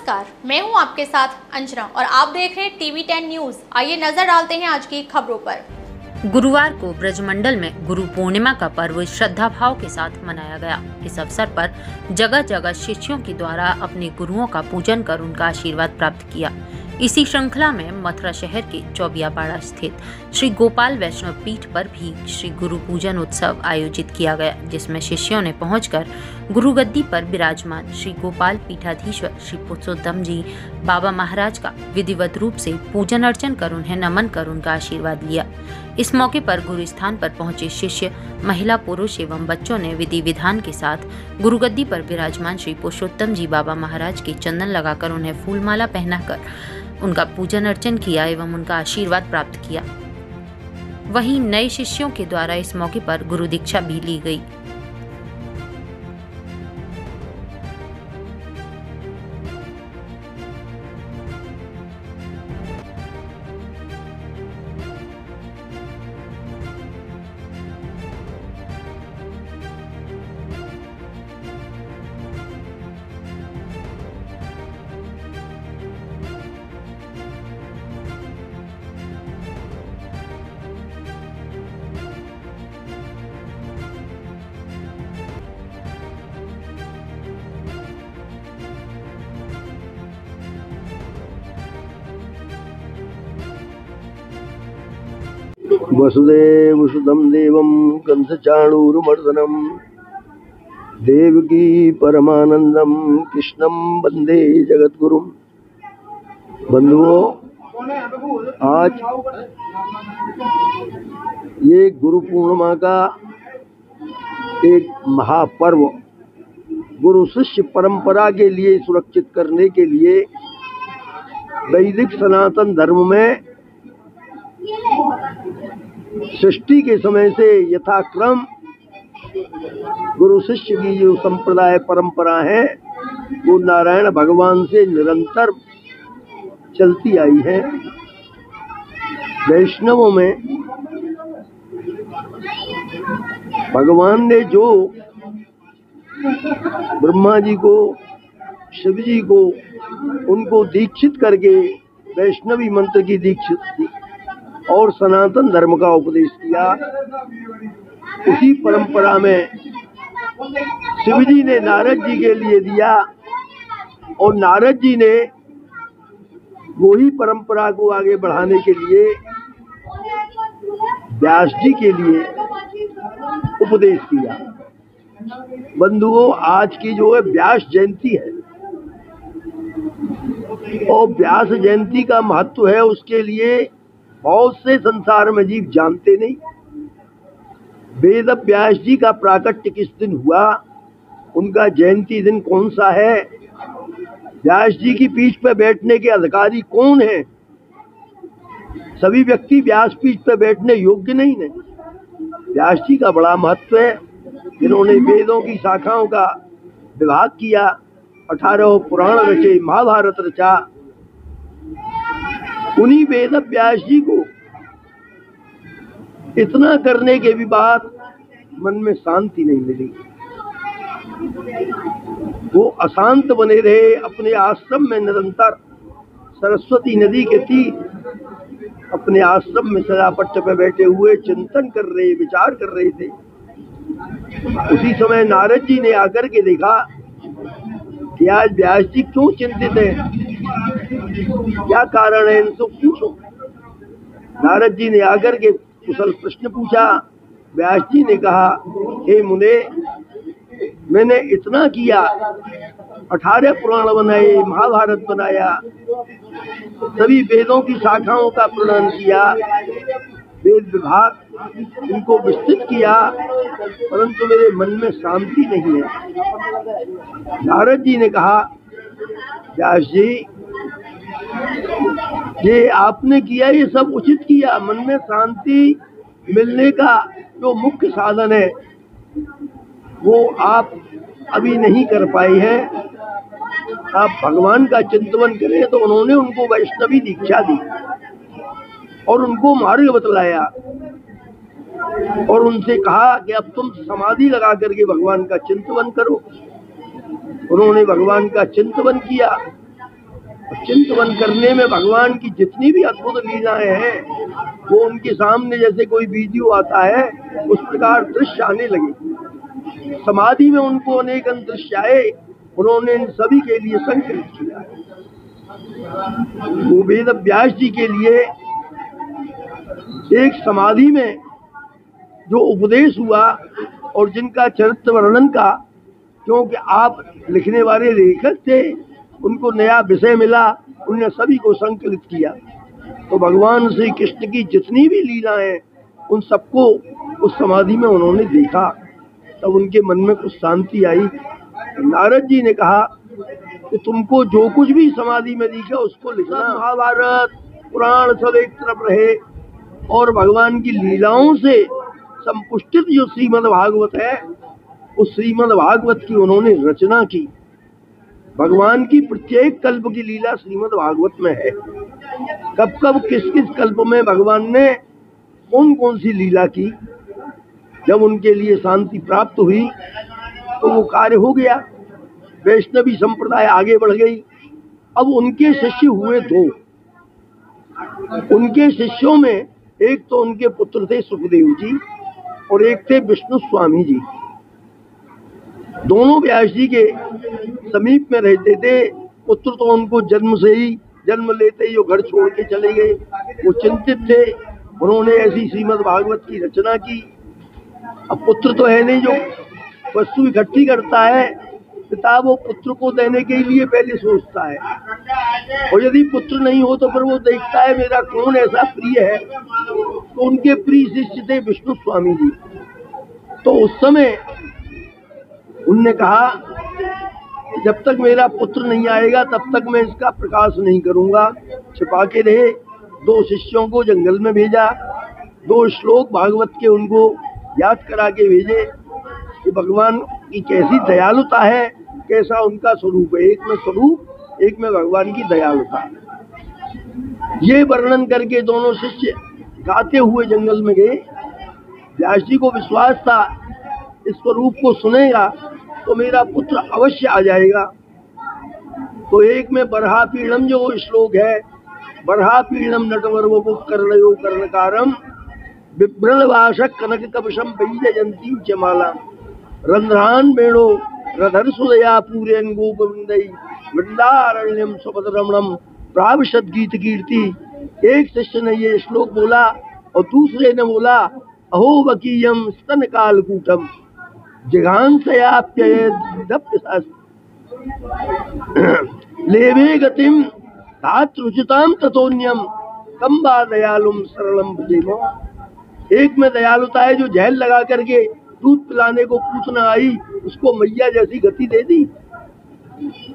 नमस्कार, मैं हूं आपके साथ अंजना और आप देख रहे हैं टीवी 10 न्यूज। आइए नजर डालते हैं आज की खबरों पर। गुरुवार को ब्रजमंडल में गुरु पूर्णिमा का पर्व श्रद्धा भाव के साथ मनाया गया। इस अवसर पर जगह जगह शिष्यों के द्वारा अपने गुरुओं का पूजन कर उनका आशीर्वाद प्राप्त किया। इसी श्रृंखला में मथुरा शहर के चौबियापाड़ा स्थित श्री गोपाल वैष्णव पीठ पर भी श्री गुरु पूजन उत्सव आयोजित किया गया, जिसमें शिष्यों ने पहुंचकर गुरु गद्दी पर विराजमान श्री गोपाल पीठाधीश्वर श्री पुरुषोत्तम जी बाबा महाराज का विधिवत रूप से पूजन अर्चन कर उन्हें नमन कर उनका आशीर्वाद लिया। इस मौके पर गुरु स्थान पर पहुंचे शिष्य, महिला, पुरुष एवं बच्चों ने विधि विधान के साथ गुरु गद्दी पर विराजमान श्री पुरुषोत्तम जी बाबा महाराज के चंदन लगाकर उन्हें फूलमाला पहनाकर उनका पूजन अर्चन किया एवं उनका आशीर्वाद प्राप्त किया। वहीं नए शिष्यों के द्वारा इस मौके पर गुरु दीक्षा भी ली गई। वसुदेवसुतं देवं कंसचाणूरमर्दनं देवकी परमानंदम कृष्णं वंदे जगद्गुरुं। बंधुओं, आज ये गुरु पूर्णिमा का एक महापर्व गुरु शिष्य परंपरा के लिए सुरक्षित करने के लिए वैदिक सनातन धर्म में सृष्टि के समय से यथाक्रम गुरु शिष्य की जो संप्रदाय परंपरा है वो नारायण भगवान से निरंतर चलती आई है। वैष्णवों में भगवान ने जो ब्रह्मा जी को, शिव जी को, उनको दीक्षित करके वैष्णवी मंत्र की दीक्षित दी और सनातन धर्म का उपदेश किया, उसी परंपरा में शिव जी ने नारद जी के लिए दिया और नारद जी ने वही परंपरा को आगे बढ़ाने के लिए व्यास जी के लिए उपदेश किया। बंधुओं, आज की जो है व्यास जयंती है और व्यास जयंती का महत्व है, उसके लिए बहुत से संसार में जीव जानते नहीं। वेद व्यास जी का प्राकट्य किस दिन हुआ, उनका जयंती दिन कौन सा है, व्यास जी की पीठ पर बैठने के अधिकारी कौन है, सभी व्यक्ति व्यास पीठ पर बैठने योग्य नहीं है। व्यास जी का बड़ा महत्व है, जिन्होंने वेदों की शाखाओं का विभाग किया, 18 पुराण रचे, महाभारत रचा। उन्हीं वेद व्यास जी को इतना करने के भी बाद मन में शांति नहीं मिली। वो अशांत बने रहे, अपने आश्रम में निरंतर सरस्वती नदी के तीर अपने आश्रम में सजापट्ट पे बैठे हुए चिंतन कर रहे, विचार कर रहे थे। उसी समय नारद जी ने आकर के देखा कि आज व्यास जी क्यों चिंतित हैं, क्या कारण है, इनसे पूछो। नारद जी ने आकर के कुशल प्रश्न पूछा। व्यास जी ने कहा, हे मुने, मैंने इतना किया, 18 पुराण बनाए, महाभारत बनाया, सभी वेदों की शाखाओं का प्रणयन किया, वेद विभाग इनको विस्तृत किया, परंतु मेरे मन में शांति नहीं है। नारद जी ने कहा, व्यास जी, ये आपने किया, ये सब उचित किया। मन में शांति मिलने का जो मुख्य साधन है वो आप अभी नहीं कर पाए हैं। आप भगवान का चिंतन करें। तो उन्होंने उनको वैष्णवी दीक्षा दी और उनको मार्ग बतलाया और उनसे कहा कि अब तुम समाधि लगा करके भगवान का चिंतन करो। उन्होंने भगवान का चिंतन किया चिंतन करने में भगवान की जितनी भी अद्भुत लीलाएं हैं वो उनके सामने जैसे कोई वीडियो आता है उस प्रकार दृश्य आने लगे। समाधि में उनको अनेक दृश्य आए, उन्होंने इन सभी के लिए संकल्प किया। वो वेद व्यास जी के लिए एक समाधि में जो उपदेश हुआ और जिनका चरित्र वर्णन का, क्योंकि आप लिखने वाले लेखक थे, उनको नया विषय मिला, उन्होंने सभी को संकलित किया। तो भगवान श्री कृष्ण की जितनी भी लीलाएं उन सबको उस समाधि में उन्होंने देखा। तब उनके मन में कुछ शांति आई। नारद जी ने कहा कि तुमको जो कुछ भी समाधि में दिखा उसको लिखना। महाभारत पुराण सब एक तरफ रहे और भगवान की लीलाओं से संपुष्टित जो श्रीमद् भागवत है उस श्रीमद् भागवत की उन्होंने रचना की। भगवान की प्रत्येक कल्प की लीला श्रीमद् भागवत में है। कब कब किस किस कल्प में भगवान ने कौन कौन सी लीला की, जब उनके लिए शांति प्राप्त हुई तो वो कार्य हो गया। वैष्णवी संप्रदाय आगे बढ़ गई। अब उनके शिष्य हुए दो। उनके शिष्यों में एक तो उनके पुत्र थे सुखदेव जी और एक थे विष्णु स्वामी जी। दोनों व्यास जी के समीप में रहते थे। पुत्र तो उनको जन्म लेते ही वो घर छोड़ के चले गए। वो चिंतित थे, उन्होंने ऐसी श्रीमद् भागवत की रचना की। अब पुत्र तो है नहीं जो वस्तु इकट्ठी करता है, पिता वो पुत्र को देने के लिए पहले सोचता है, और यदि पुत्र नहीं हो तो फिर वो देखता है मेरा कौन ऐसा प्रिय है। तो उनके प्रिय शिष्य थे विष्णु स्वामी जी। तो उस समय उनने कहा जब तक मेरा पुत्र नहीं आएगा तब तक मैं इसका प्रकाश नहीं करूंगा, छिपा के रहे। दो शिष्यों को जंगल में भेजा, 2 श्लोक भागवत के उनको याद करा के भेजे कि भगवान की कैसी दयालुता है, कैसा उनका स्वरूप है। एक में स्वरूप, एक में भगवान की दयालुता। ये वर्णन करके दोनों शिष्य गाते हुए जंगल में गए। व्यास जी को विश्वास था इस स्वरूप को सुनेगा तो मेरा पुत्र अवश्य आ जाएगा। तो एक में बरहा पीड़म जो श्लोक है, बरहा पीड़म नटवर वपुः कर्णयो कर्णकारम बिभ्रलवाशक कनक कवशम वैजयंती जमाला रंध्रान वेणो रधर सुदया पूरेन गोपवृंदै वृंदारण्यम सुभद्रमणम प्राविशद गीत कीर्ति। एक शिष्य ने ये श्लोक बोला और दूसरे ने बोला अहो वकीयम स्तन कालकूटम लेवे गतिम धातृचिताम ततोन्यम कंबा दयालुम सरलम भजेमो। एक में दयालुता है जो झैल लगा करके दूध पिलाने को पूछना आई, उसको मैया जैसी गति दे दी।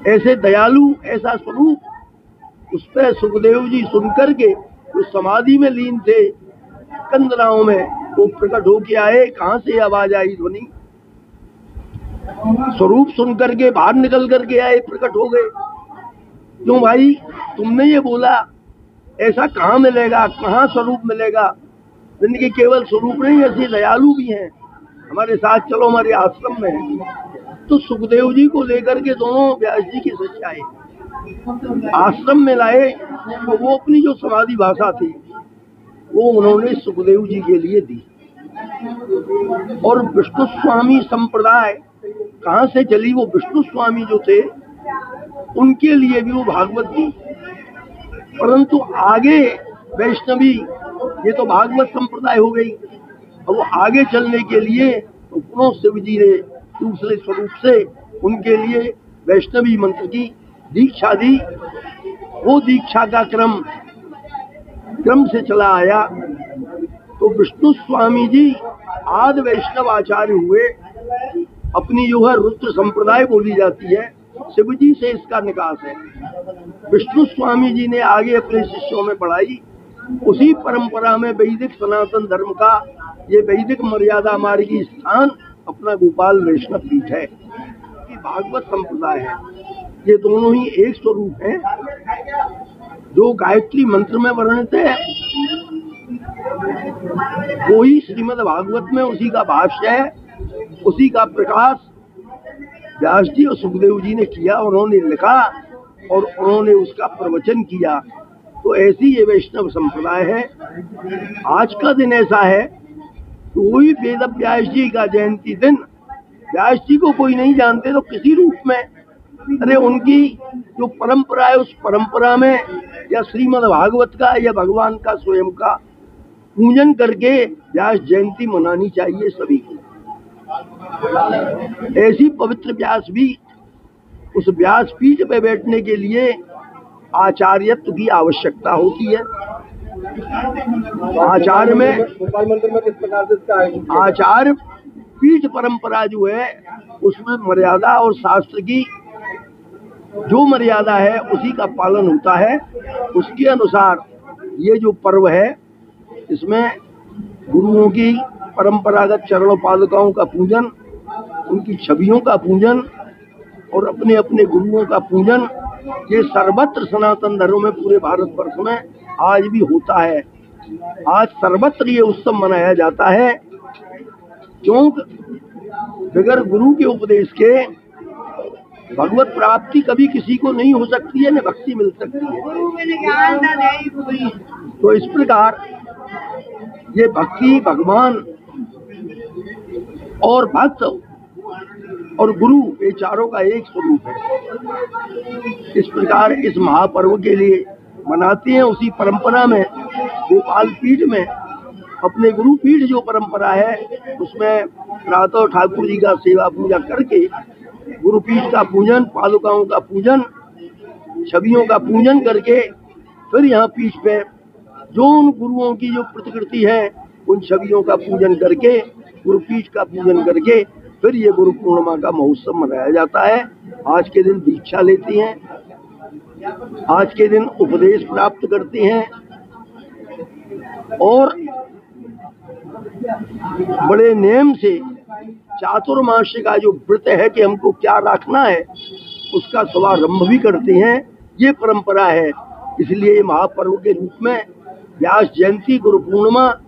ऐसे दयालु, ऐसा स्वरूप उस पर सुखदेव जी सुनकर के उस समाधि में लीन थे कंदराओं में, वो प्रकट होके आए। कहाँ से आवाज आई ध्वनि, स्वरूप सुन करके बाहर निकल करके आए, प्रकट हो गए। क्यों भाई, तुमने ये बोला, ऐसा कहाँ मिलेगा, कहाँ स्वरूप मिलेगा। जिनके केवल स्वरूप नहीं, ऐसे दयालु भी हैं, हमारे साथ चलो, हमारे आश्रम में। तो सुखदेव जी को लेकर के दोनों व्यास जी के शिष्य आए, आश्रम में लाए। तो वो अपनी जो समाधि भाषा थी वो उन्होंने सुखदेव जी के लिए दी। और विष्णु स्वामी संप्रदाय कहाँ से चली, वो विष्णु स्वामी जो थे उनके लिए भी वो भागवत दी। परंतु आगे वैष्णवी, ये तो भागवत संप्रदाय हो गई, अब वो आगे चलने के लिए तो पुनः शिव जी ने दूसरे स्वरूप से उनके लिए वैष्णवी मंत्र की दीक्षा दी। वो दीक्षा का क्रम से चला आया। तो विष्णु स्वामी जी आदि वैष्णव आचार्य हुए। अपनी जो है रुद्र संप्रदाय बोली जाती है, शिव जी से इसका निकास है। विष्णु स्वामी जी ने आगे अपने शिष्यों में पढ़ाई। उसी परंपरा में वैदिक सनातन धर्म का ये वैदिक मर्यादा मार्गी स्थान अपना गोपाल वैष्णव पीठ है, कि भागवत संप्रदाय है। ये दोनों ही एक स्वरूप हैं जो गायत्री मंत्र में वर्णित है, वही श्रीमद् भागवत में उसी का भाष्य है, उसी का प्रकाश व्यास जी और सुखदेव जी ने किया। उन्होंने लिखा और उन्होंने उसका प्रवचन किया। तो ऐसी ये वैष्णव संप्रदाय है। आज का दिन ऐसा है, कोई वेद व्यास जी का जयंती दिन, व्यास जी को कोई नहीं जानते तो किसी रूप में, अरे उनकी जो परंपरा है उस परंपरा में या श्रीमद् भागवत का या भगवान का स्वयं का पूजन करके व्यास जयंती मनानी चाहिए सभी को। ऐसी पवित्र व्यास भी, उस व्यास पीठ पे बैठने के लिए आचार्यत्व की आवश्यकता होती है। आचार्य में गोपाल मंदिर में किस प्रकार से इसका आचार्य पीठ परंपरा जो है उसमें मर्यादा और शास्त्र की जो मर्यादा है उसी का पालन होता है। उसके अनुसार ये जो पर्व है इसमें गुरुओं की परंपरागत चरणों पादुकाओं का पूजन, उनकी छवियों का पूजन और अपने अपने गुरुओं का पूजन, ये सर्वत्र सनातन धर्म में पूरे भारतवर्ष में आज भी होता है। आज सर्वत्र ये उत्सव मनाया जाता है, क्योंकि बगैर गुरु के उपदेश के भगवत प्राप्ति कभी किसी को नहीं हो सकती है, न भक्ति मिल सकती है। तो इस प्रकार ये भक्ति, भगवान और भक्त और गुरु, ये चारों का एक स्वरूप है। इस प्रकार इस महापर्व के लिए मनाते हैं। उसी परंपरा में गोपाल पीठ में अपने गुरु पीठ जो परंपरा है उसमें प्रातः ठाकुर जी का सेवा पूजा करके गुरु पीठ का पूजन, पादुकाओं का पूजन, छवियों का पूजन करके फिर यहाँ पीठ पे जो उन गुरुओं की जो प्रतिकृति है उन छवियों का पूजन करके, गुरु पीठ का पूजन करके फिर ये गुरु पूर्णिमा का महोत्सव मनाया जाता है। आज के दिन दीक्षा लेती हैं, आज के दिन उपदेश प्राप्त करती हैं और बड़े नेम से चातुर्मास्य का जो व्रत है कि हमको क्या रखना है उसका शुभारंभ भी करते हैं। ये परंपरा है। इसलिए महापर्व के रूप में व्यास जयंती, गुरु पूर्णिमा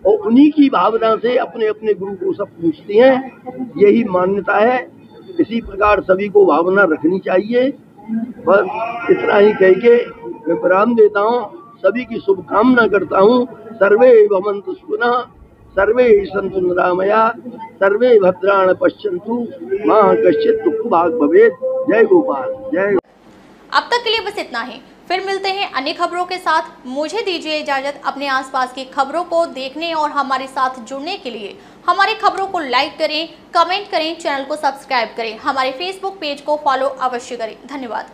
और उन्हीं की भावना से अपने अपने गुरु को सब पूछते हैं, यही मान्यता है। इसी प्रकार सभी को भावना रखनी चाहिए। बस इतना ही कह के मैं विराम देता हूँ। सभी की शुभकामना करता हूँ। सर्वे भवन्तु सुखिनः, सर्वे सन्तु निरामया, सर्वे भद्राणि पश्यन्तु, मा कश्चित् दुःख भाग् भवेत्। जय गोपाल, जय। अब तक के लिए बस इतना ही। फिर मिलते हैं अन्य खबरों के साथ। मुझे दीजिए इजाजत। अपने आसपास की खबरों को देखने और हमारे साथ जुड़ने के लिए हमारी खबरों को लाइक करें, कमेंट करें, चैनल को सब्सक्राइब करें, हमारे फेसबुक पेज को फॉलो अवश्य करें। धन्यवाद।